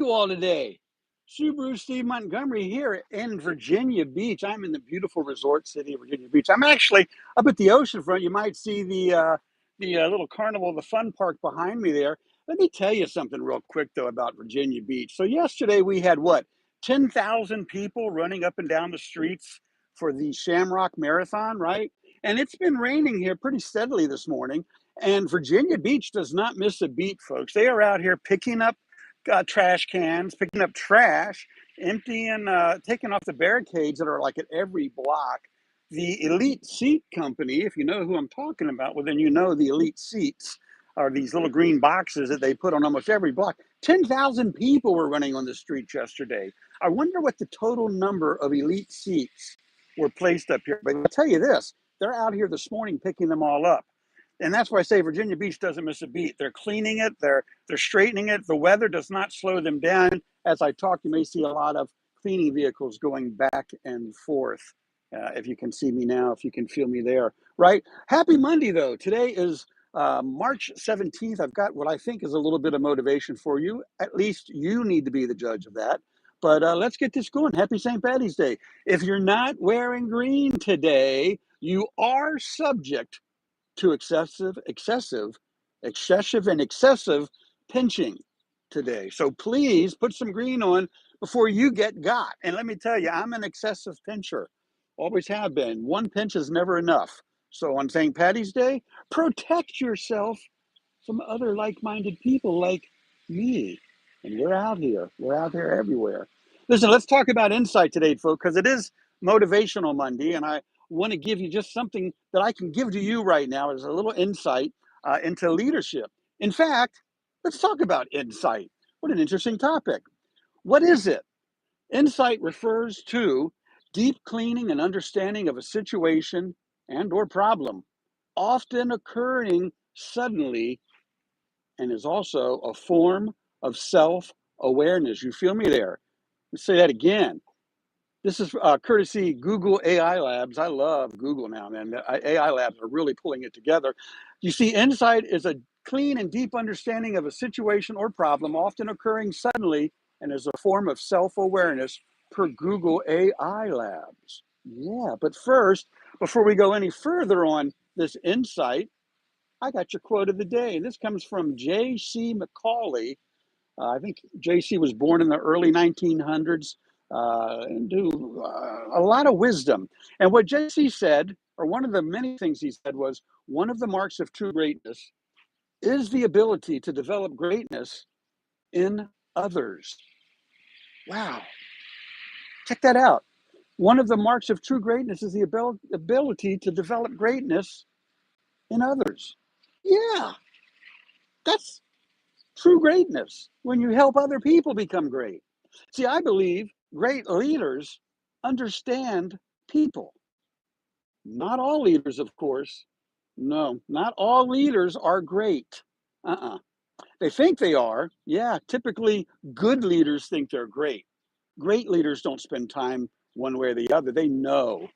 You all today. SubaruSteve Montgomery here in Virginia Beach. I'm in the beautiful resort city of Virginia Beach. I'm actually up at the ocean front. You might see the little carnival, the fun park behind me there. Let me tell you something real quick though about Virginia Beach. So yesterday we had what 10,000 people running up and down the streets for the Shamrock Marathon, right? And it's been raining here pretty steadily this morning. And Virginia Beach does not miss a beat, folks. They are out here picking up trash cans, picking up trash, emptying, taking off the barricades that are like at every block. The Elite Seat Company, if you know who I'm talking about, well, then you know the Elite Seats are these little green boxes that they put on almost every block. 10,000 people were running on the streets yesterday. I wonder what the total number of Elite Seats were placed up here. But I'll tell you this, they're out here this morning picking them all up. And that's why I say Virginia Beach doesn't miss a beat. They're cleaning it, they're straightening it. The weather does not slow them down. As I talk, you may see a lot of cleaning vehicles going back and forth. If you can see me now, if you can feel me there, right? Happy Monday, though. Today is March 17th. I've got what I think is a little bit of motivation for you. At least you need to be the judge of that. But let's get this going. Happy St. Patty's Day. If you're not wearing green today, you are subject to excessive and excessive pinching today. So please put some green on before you get got. And let me tell you, I'm an excessive pincher. Always have been. One pinch is never enough. So on St. Patty's Day, protect yourself from other like-minded people like me. And we're out here. We're out there everywhere. Listen, let's talk about insight today, folks, because it is Motivational Monday, and I want to give you just something that I can give to you right now as a little insight into leadership. In fact, let's talk about insight. What an interesting topic. What is it? Insight refers to deep cleaning and understanding of a situation and or problem, often occurring suddenly, and is also a form of self-awareness. You feel me there? Let's say that again. This is courtesy Google AI Labs. I love Google now, man. The AI Labs are really pulling it together. You see, insight is a clean and deep understanding of a situation or problem, often occurring suddenly, and is a form of self-awareness per Google AI Labs. Yeah, but first, before we go any further on this insight, I got your quote of the day. This comes from J.C. Macaulay. I think J.C. was born in the early 1900s into a lot of wisdom. And what J.C. said, or one of the many things he said, was one of the marks of true greatness is the ability to develop greatness in others. Wow. Check that out. One of the marks of true greatness is the ability to develop greatness in others. Yeah, that's true greatness when you help other people become great. See, I believe great leaders understand people. Not all leaders, of course. No, not all leaders are great. Uh-uh. They think they are. Yeah, typically good leaders think they're great. Great leaders don't spend time one way or the other. They know.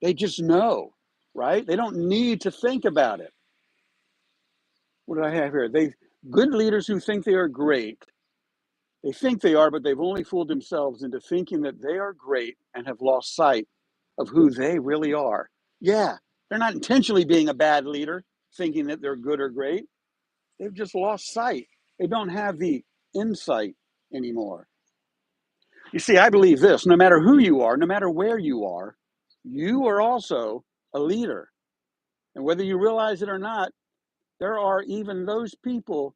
They just know, right? They don't need to think about it. What do I have here? Good leaders who think they are great. They think they are, but they've only fooled themselves into thinking that they are great and have lost sight of who they really are. Yeah, they're not intentionally being a bad leader, thinking that they're good or great. They've just lost sight. They don't have the insight anymore. You see, I believe this, no matter who you are, no matter where you are also a leader. And whether you realize it or not, there are even those people.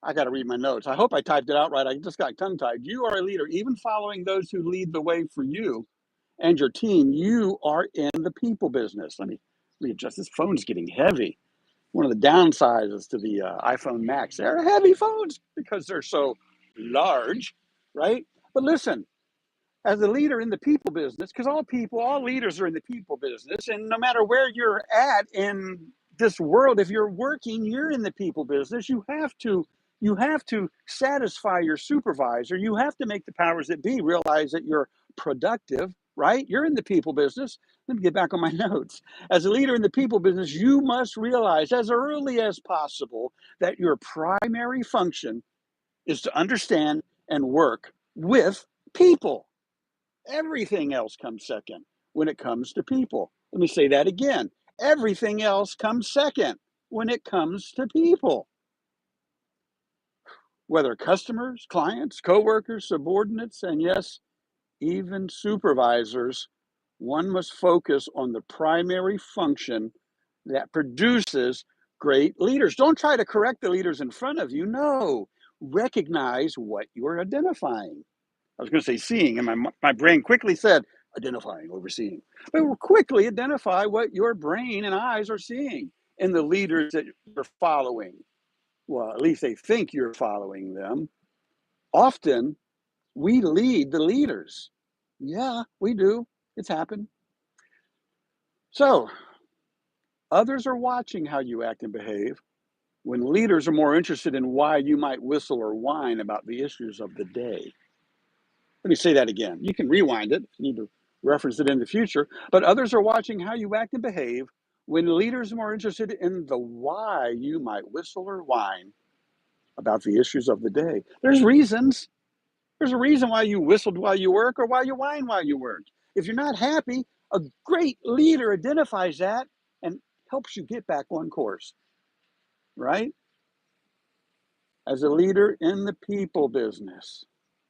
I got to read my notes. I hope I typed it out right. I just got tongue-tied. You are a leader, even following those who lead the way for you and your team. You are in the people business. Let me adjust. This phone's getting heavy. One of the downsides to the iPhone Max, they're heavy phones because they're so large, right? But listen, as a leader in the people business, because all leaders are in the people business, and no matter where you're at in this world, if you're working, you're in the people business. You have to satisfy your supervisor. You have to make the powers that be realize that you're productive, right? You're in the people business. Let me get back on my notes. As a leader in the people business, you must realize as early as possible that your primary function is to understand and work with people. Everything else comes second when it comes to people. Let me say that again. Everything else comes second when it comes to people. Whether customers, clients, coworkers, subordinates, and yes, even supervisors, one must focus on the primary function that produces great leaders. Don't try to correct the leaders in front of you. No, recognize what you're identifying. I was going to say seeing, and my brain quickly said identifying over seeing. But we'll quickly identify what your brain and eyes are seeing in the leaders that you're following. Well, at least they think you're following them. Often, we lead the leaders. Yeah, we do. It's happened. So, others are watching how you act and behave when leaders are more interested in why you might whistle or whine about the issues of the day. Let me say that again. You can rewind it if you need to reference it in the future, but others are watching how you act and behave when leaders are more interested in the why you might whistle or whine about the issues of the day. There's reasons. There's a reason why you whistled while you work or why you whine while you work. If you're not happy, a great leader identifies that and helps you get back on course, right? As a leader in the people business,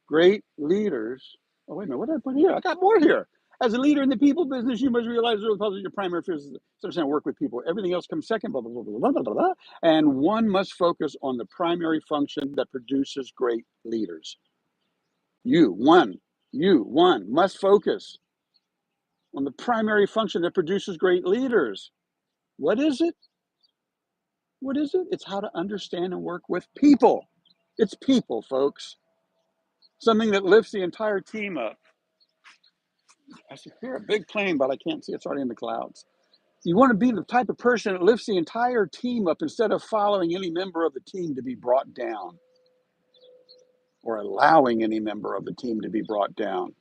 great leaders. Oh, wait a minute, what did I put here? I got more here. As a leader in the people business, you must realize that your primary fear is to understand work with people. Everything else comes second, blah, blah, blah, blah, blah, blah, blah. And one must focus on the primary function that produces great leaders. You, one must focus on the primary function that produces great leaders. What is it? What is it? It's how to understand and work with people. It's people, folks. Something that lifts the entire team up. I see here a big plane, but I can't see. It's already in the clouds. You want to be the type of person that lifts the entire team up instead of following any member of the team to be brought down or allowing any member of the team to be brought down.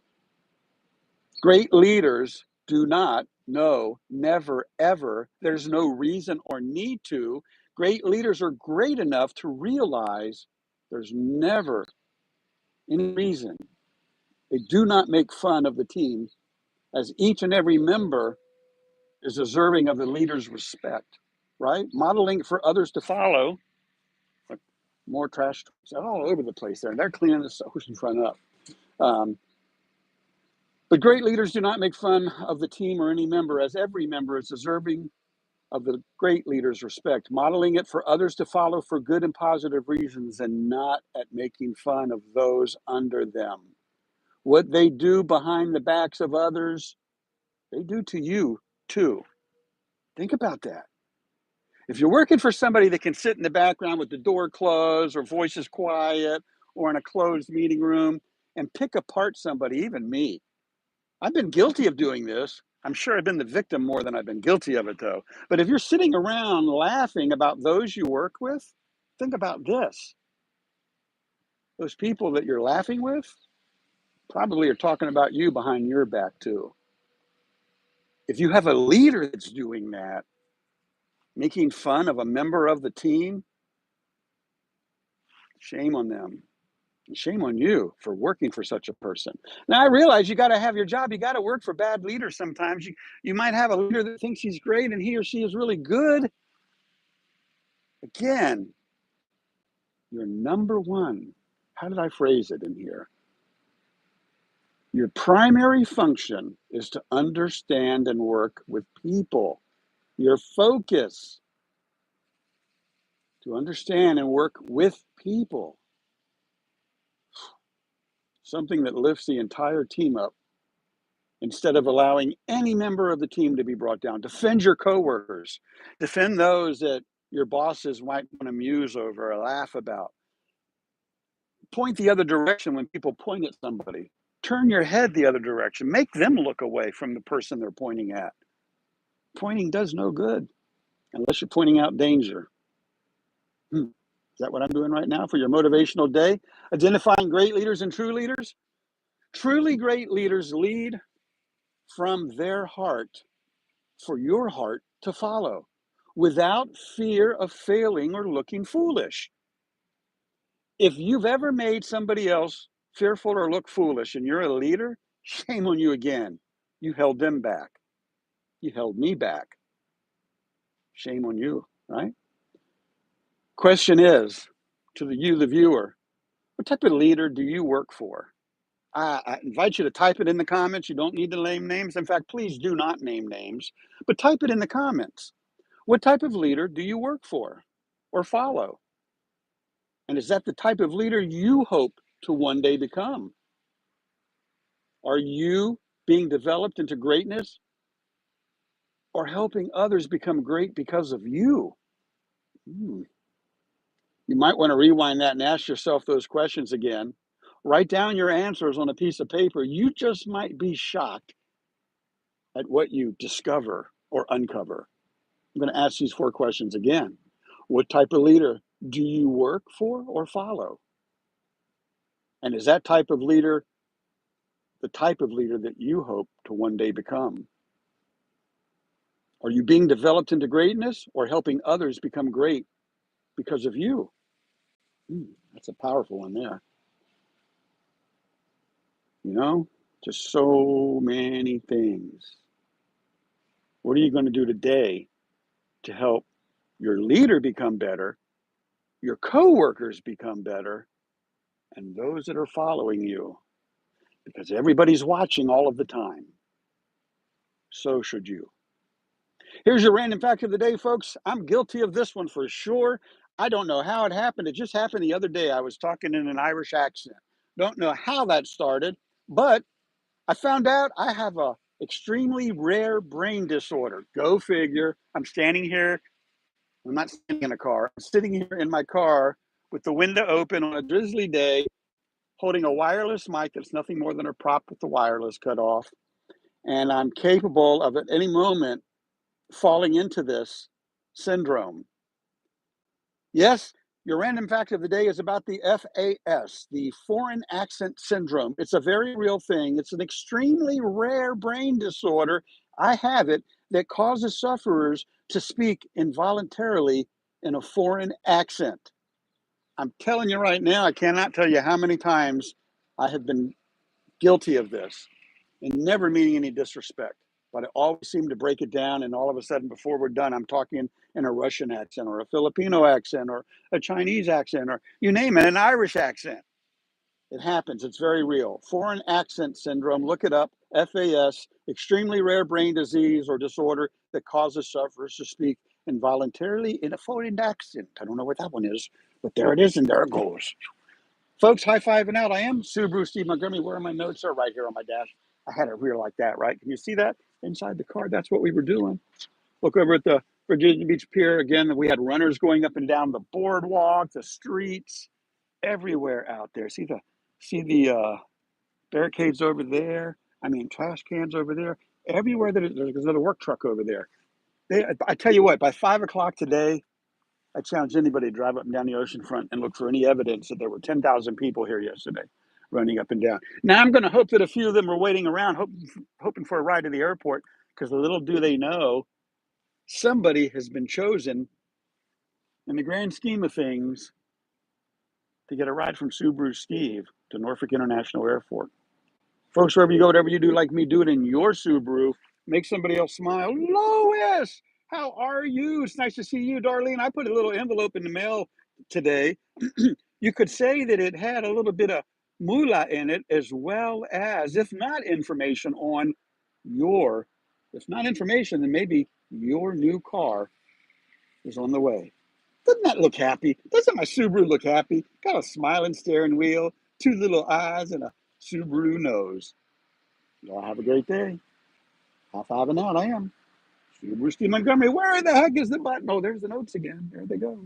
Great leaders do not, no, never, ever, there's no reason or need to. Great leaders are great enough to realize there's never any reason. They do not make fun of the team, as each and every member is deserving of the leader's respect, right? Modeling for others to follow. More trash all over the place there. They're cleaning this ocean front up. But great leaders do not make fun of the team or any member, as every member is deserving of the great leader's respect, modeling it for others to follow for good and positive reasons and not at making fun of those under them. What they do behind the backs of others, they do to you too. Think about that. If you're working for somebody that can sit in the background with the door closed or voices quiet or in a closed meeting room and pick apart somebody, even me, I've been guilty of doing this. I'm sure I've been the victim more than I've been guilty of it, though. But if you're sitting around laughing about those you work with, think about this. Those people that you're laughing with probably are talking about you behind your back, too. If you have a leader that's doing that, making fun of a member of the team, shame on them. And shame on you for working for such a person. Now, I realize you got to have your job. You got to work for bad leaders sometimes. You might have a leader that thinks he's great and he or she is really good. Again, you're number one. How did I phrase it in here? Your primary function is to understand and work with people. Your focus to understand and work with people. Something that lifts the entire team up instead of allowing any member of the team to be brought down. Defend your coworkers. Defend those that your bosses might want to muse over or laugh about. Point the other direction when people point at somebody. Turn your head the other direction. Make them look away from the person they're pointing at. Pointing does no good unless you're pointing out danger. Is that what I'm doing right now for your motivational day? Identifying great leaders and true leaders. Truly great leaders lead from their heart for your heart to follow without fear of failing or looking foolish. If you've ever made somebody else fearful or look foolish and you're a leader, shame on you again. You held them back. You held me back. Shame on you, right? Question is, to the viewer, what type of leader do you work for? I invite you to type it in the comments. You don't need to name names. In fact, please do not name names, but type it in the comments. What type of leader do you work for or follow? And is that the type of leader you hope to one day become? Are you being developed into greatness or helping others become great because of you? Hmm. You might want to rewind that and ask yourself those questions again. Write down your answers on a piece of paper. You just might be shocked at what you discover or uncover. I'm going to ask these 4 questions again. What type of leader do you work for or follow? And is that type of leader the type of leader that you hope to one day become? Are you being developed into greatness or helping others become great because of you? That's a powerful one there. You know, just so many things. What are you going to do today to help your leader become better, your coworkers become better, and those that are following you? Because everybody's watching all of the time. So should you. Here's your random fact of the day, folks. I'm guilty of this one for sure. I don't know how it happened. It just happened the other day. I was talking in an Irish accent. Don't know how that started, but I found out I have a extremely rare brain disorder. Go figure. I'm standing here. I'm not sitting in a car. I'm sitting here in my car with the window open on a drizzly day, holding a wireless mic that's nothing more than a prop with the wireless cut off. And I'm capable of at any moment falling into this syndrome. Yes, your random fact of the day is about the FAS, the foreign accent syndrome. It's a very real thing. It's an extremely rare brain disorder. I have it that causes sufferers to speak involuntarily in a foreign accent. I'm telling you right now, I cannot tell you how many times I have been guilty of this, and never meaning any disrespect. But I always seem to break it down, and all of a sudden, before we're done, I'm talking in a Russian accent or a Filipino accent or a Chinese accent or you name it, an Irish accent. It happens. It's very real. Foreign accent syndrome. Look it up. FAS, extremely rare brain disease or disorder that causes sufferers to speak involuntarily in a foreign accent. I don't know what that one is, but there it is, and there it goes. Folks, high fiving out. I am SubaruSteve Montgomery. Where my notes are right here on my dash. I had it rear like that, right? Can you see that inside the car? That's what we were doing. Look over at the Virginia Beach Pier again. We had runners going up and down the boardwalk, the streets, everywhere out there. See the barricades over there. I mean, trash cans over there. Everywhere there's another work truck over there. I tell you what, by 5 o'clock today, I challenge anybody to drive up and down the ocean front and look for any evidence that there were 10,000 people here yesterday running up and down. Now, I'm going to hope that a few of them are waiting around, hoping for a ride to the airport, because little do they know, somebody has been chosen in the grand scheme of things to get a ride from Subaru Steve to Norfolk International Airport. Folks, wherever you go, whatever you do, like me, do it in your Subaru. Make somebody else smile. Lois, how are you? It's nice to see you, Darlene. I put a little envelope in the mail today. You could say that it had a little bit of moolah in it, as well as, if not information on your, if not information, then maybe your new car is on the way. Doesn't that look happy? Doesn't my Subaru look happy? Got a smiling steering wheel, 2 little eyes, and a Subaru nose. Y'all have a great day. High fiving out. I am SubaruSteve Montgomery. Where the heck is the button? Oh, there's the notes again. There they go.